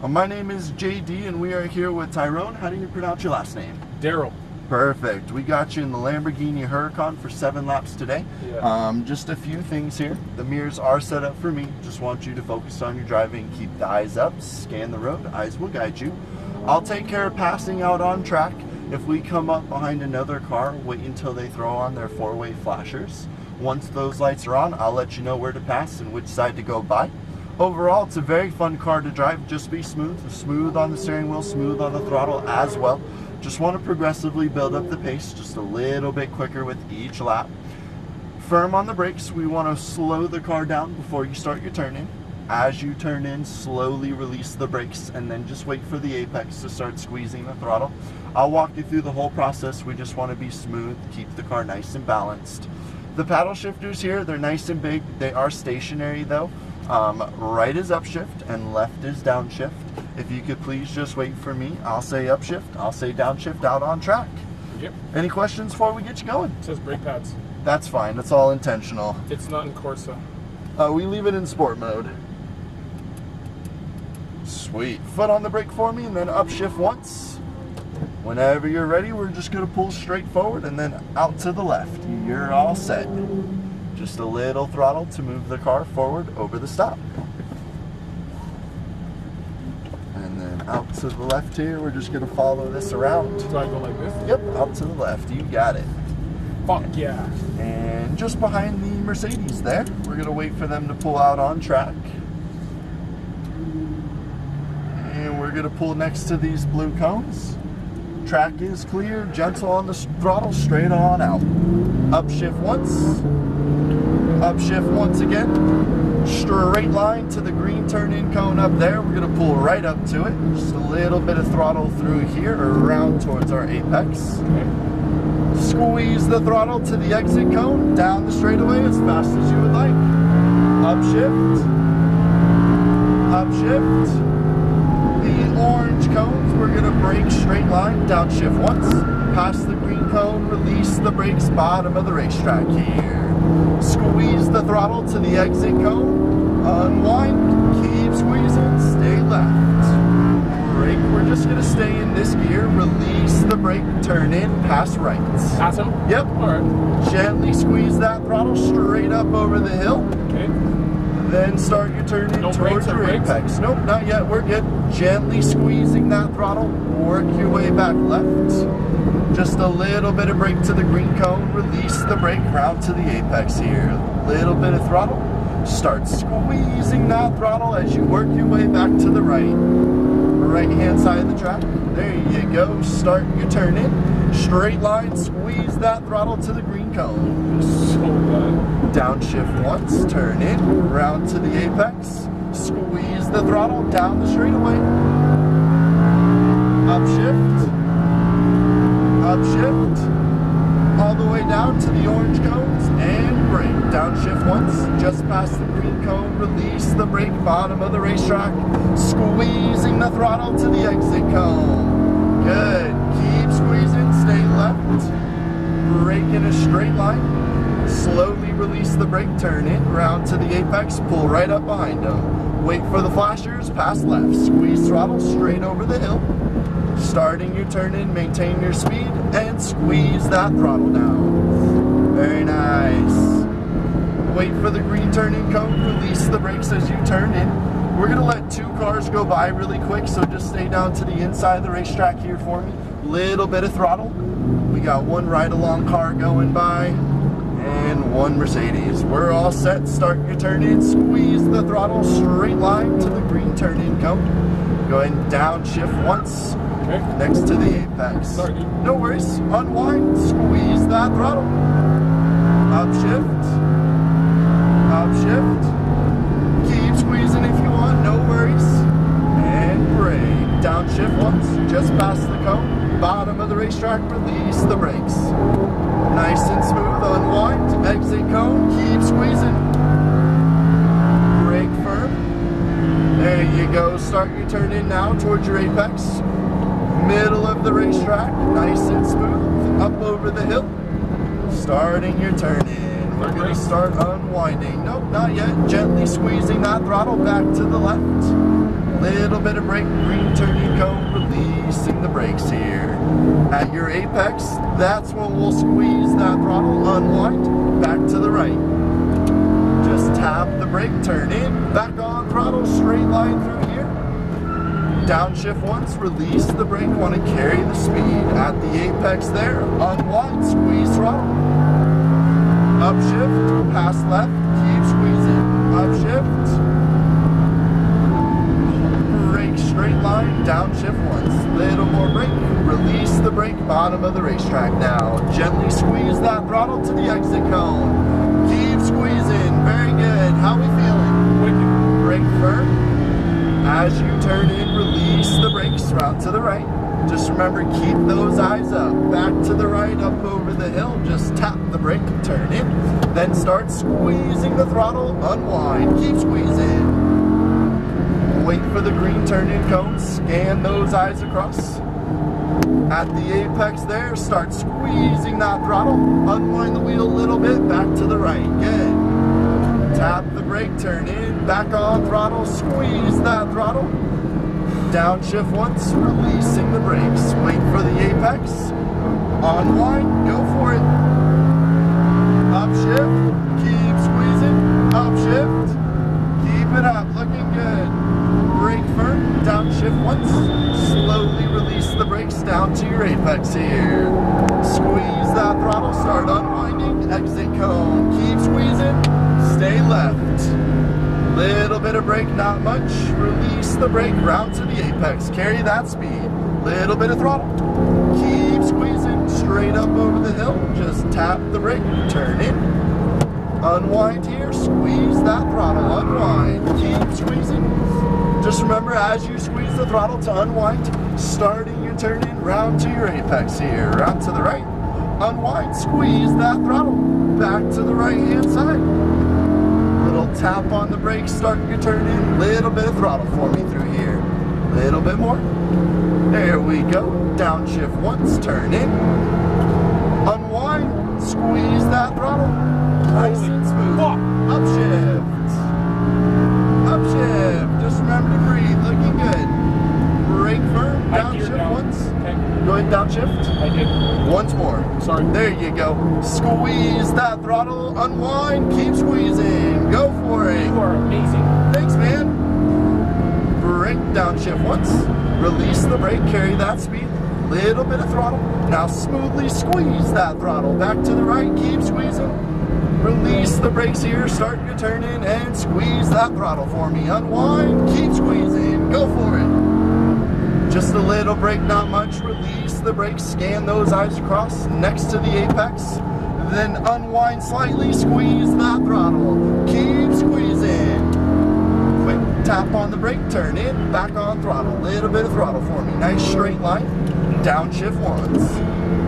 My name is JD and we are here with Tyrone. How do you pronounce your last name? Daryl. Perfect. We got you in the Lamborghini Huracan for 7 laps today. Yeah. Just a few things here. The mirrors are set up for me. Just want you to focus on your driving. Keep the eyes up. Scan the road. Eyes will guide you. I'll take care of passing out on track. If we come up behind another car, wait until they throw on their 4-way flashers. Once those lights are on, I'll let you know where to pass and which side to go by. Overall, it's a very fun car to drive. Just be smooth. Smooth on the steering wheel, smooth on the throttle as well. Just want to progressively build up the pace just a little bit quicker with each lap. Firm on the brakes. We want to slow the car down before you start your turn in. As you turn in, slowly release the brakes and then just wait for the apex to start squeezing the throttle. I'll walk you through the whole process. We just want to be smooth, keep the car nice and balanced. The paddle shifters here, they're nice and big. They are stationary though. Right is upshift and left is downshift. If you could please just wait for me. I'll say upshift, I'll say downshift out on track. Yep. Any questions before we get you going? It says brake pads. That's fine, that's all intentional. It's not in Corsa. We leave it in sport mode. Sweet. Foot on the brake for me and then upshift once. Whenever you're ready, we're just going to pull straight forward and then out to the left. You're all set. Just a little throttle to move the car forward over the stop. And then out to the left here, we're just going to follow this around. Do I go like this? Yep, out to the left. You got it. Fuck yeah. And just behind the Mercedes there, we're going to wait for them to pull out on track. And we're going to pull next to these blue cones. Track is clear, gentle on the throttle, straight on out. Upshift once. Upshift once again. Straight line to the green turn-in cone up there. We're going to pull right up to it. Just a little bit of throttle through here, around towards our apex. Okay. Squeeze the throttle to the exit cone, down the straightaway as fast as you would like. Upshift. Upshift. The orange cones, we're going to brake straight line, downshift once. Pass the green cone, release the brakes, bottom of the racetrack here. Squeeze the throttle to the exit cone, unwind, keep squeezing, stay left. Brake, we're just going to stay in this gear, release the brake, turn in, pass right. Pass him? Yep. Alright. Gently squeeze that throttle straight up over the hill. Okay. Then start your turn in towards your apex. Nope, not yet. We're good. Gently squeezing that throttle. Work your way back left. Just a little bit of brake to the green cone. Release the brake. Round to the apex here. Little bit of throttle. Start squeezing that throttle as you work your way back to the right. Right hand side of the track. There you go. Start your turn in. Straight line. Squeeze that throttle to the green cone. So bad. Downshift once, turn in, round to the apex, squeeze the throttle down the straightaway. Upshift, upshift, all the way down to the orange cones and brake. Downshift once, just past the green cone, release the brake, bottom of the racetrack, squeezing the throttle to the exit cone. Good, keep squeezing, stay left, brake in a straight line. Slowly release the brake, turn in, round to the apex, pull right up behind them. Wait for the flashers, pass left, squeeze throttle straight over the hill. Starting your turn in, maintain your speed, and squeeze that throttle down. Very nice. Wait for the green turn-in cone, release the brakes as you turn in. We're going to let 2 cars go by really quick, so just stay down to the inside of the racetrack here for me. Little bit of throttle. We got 1 ride-along car going by. And 1 Mercedes. We're all set. Start your turn in. Squeeze the throttle straight line to the green turn in cone. Go ahead and downshift once. Okay. Next to the apex. Sorry, dude. No worries. Unwind. Squeeze that throttle. Upshift. Upshift. Keep squeezing if you want. No worries. And brake. Downshift once. Just past the cone. Bottom of the racetrack. Release the brakes. Nice and smooth, unwind, exit cone, keep squeezing. Brake firm. There you go, start your turn in now towards your apex. Middle of the racetrack, nice and smooth, up over the hill. Starting your turn in. We're going to start unwinding. Nope, not yet. Gently squeezing that throttle back to the left. Little bit bit of brake, green turning cone, releasing the brakes here. At your apex, that's when we'll squeeze that throttle, unwind, back to the right. Just tap the brake, turn in, back on throttle, straight line through here. Downshift once, release the brake, want to carry the speed. At the apex there, unwind, squeeze throttle. Upshift, pass left, keep squeezing. Upshift. Brake, straight line, downshift once. Little more brake, release the brake, bottom of the racetrack now. Gently squeeze that throttle to the exit cone. Keep squeezing, very good. How we feeling? Wicked. Brake firm. As you turn in, release the brakes, route to the right. Just remember, keep those eyes up. Back to the right, up over the hill. Just tap the brake, turn in. Then start squeezing the throttle, unwind, keep squeezing. Wait for the green turn-in cone, scan those eyes across. At the apex there, start squeezing that throttle. Unwind the wheel a little bit, back to the right, good. Tap the brake, turn in, back on throttle, squeeze that throttle. Downshift once, releasing the brakes. Wait for the apex. Unwind, go for it. Upshift, keep squeezing. Upshift, keep it up, looking good. Brake firm, downshift once. Slowly release the brakes down to your apex here. Squeeze that throttle, start unwinding. Exit cone, keep squeezing. Stay left. Little bit of brake, not much. Release the brake, round to the apex. Carry that speed. Little bit of throttle. Keep squeezing. Straight up over the hill. Just tap the brake, turn in. Unwind here. Squeeze that throttle. Unwind. Keep squeezing. Just remember, as you squeeze the throttle to unwind, starting your turn in, round to your apex here. Round to the right. Unwind. Squeeze that throttle. Back to the right hand side. Little tap on the brakes, start your turn in. Little bit of throttle for me through here. Little bit more. There we go. Downshift once, turn in. Unwind, squeeze that throttle. Nice and smooth. Upshift. Upshift. Just remember to breathe. Looking good. Brake firm. Downshift once. Okay. Go ahead, downshift. I did. Once more. Sorry. There you go. Squeeze that throttle. Unwind. Keep squeezing. Go for it. You are amazing. Thanks, man. Brake, downshift once. Release the brake. Carry that speed. Little bit of throttle. Now smoothly squeeze that throttle. Back to the right. Keep squeezing. Release the brakes here. Start your turn in and squeeze that throttle for me. Unwind. Keep squeezing. Go for it. Just a little brake, not much. Release the brakes. Scan those eyes across next to the apex. Then unwind slightly. Squeeze that throttle. Keep squeezing. Quick tap on the brake. Turn in. Back on throttle. Little bit of throttle for me. Nice straight line. Downshift once.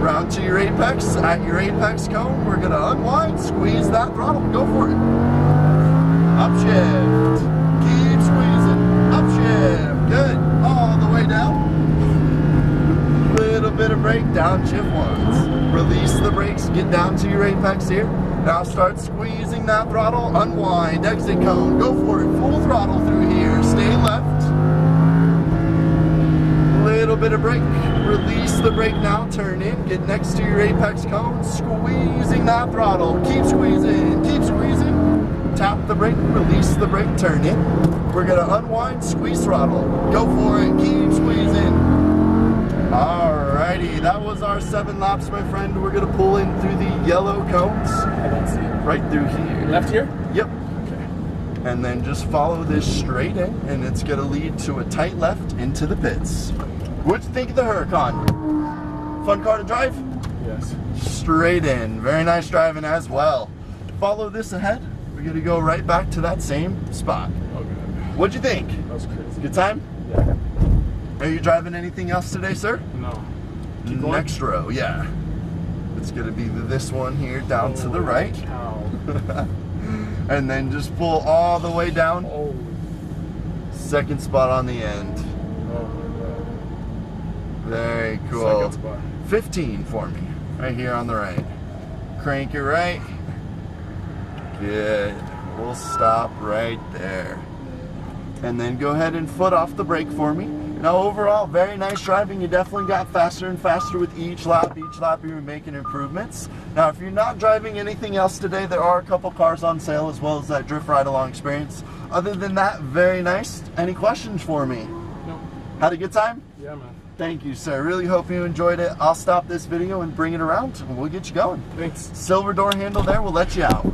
Round to your apex. At your apex cone, we're going to unwind. Squeeze that throttle. Go for it. Upshift. Keep squeezing. Upshift. Good. All the way down. Little bit of brake. Downshift once. Release the brakes. Get down to your apex here. Now start squeezing that throttle. Unwind. Exit cone. Go for it. Full throttle through here. Stay left. Little bit of brake. Release the brake now. Turn in. Get next to your apex cone. Squeezing that throttle. Keep squeezing. Keep squeezing. Tap the brake. Release the brake. Turn in. We're going to unwind. Squeeze throttle. Go for it. Keep squeezing. Alrighty. That was our 7 laps, my friend. We're going to pull in through the yellow cones. I don't see it. Right through here. Left here? Yep. Okay. And then just follow this straight in, and it's going to lead to a tight left into the pits. What'd you think of the Huracan? Fun car to drive? Yes. Straight in. Very nice driving as well. Follow this ahead. We're going to go right back to that same spot. Oh, good. What'd you think? That was crazy. Good time? Yeah. Are you driving anything else today, sir? No. Keep going. Next row, yeah. It's going to be this one here down to the right. Cow. And then just pull all the way down. Oh. Second spot on the end. Oh my God. Very cool. Second spot. 15 for me. Right here on the right. Crank it right. Good. We'll stop right there. And then go ahead and foot off the brake for me. Now overall, very nice driving. You definitely got faster and faster with each lap. Each lap you were making improvements. Now if you're not driving anything else today, there are a couple cars on sale as well as that drift ride along experience. Other than that, very nice. Any questions for me? No. Had a good time? Yeah, man. Thank you, sir. Really hope you enjoyed it. I'll stop this video and bring it around and we'll get you going. Thanks. Silver door handle there, we'll let you out.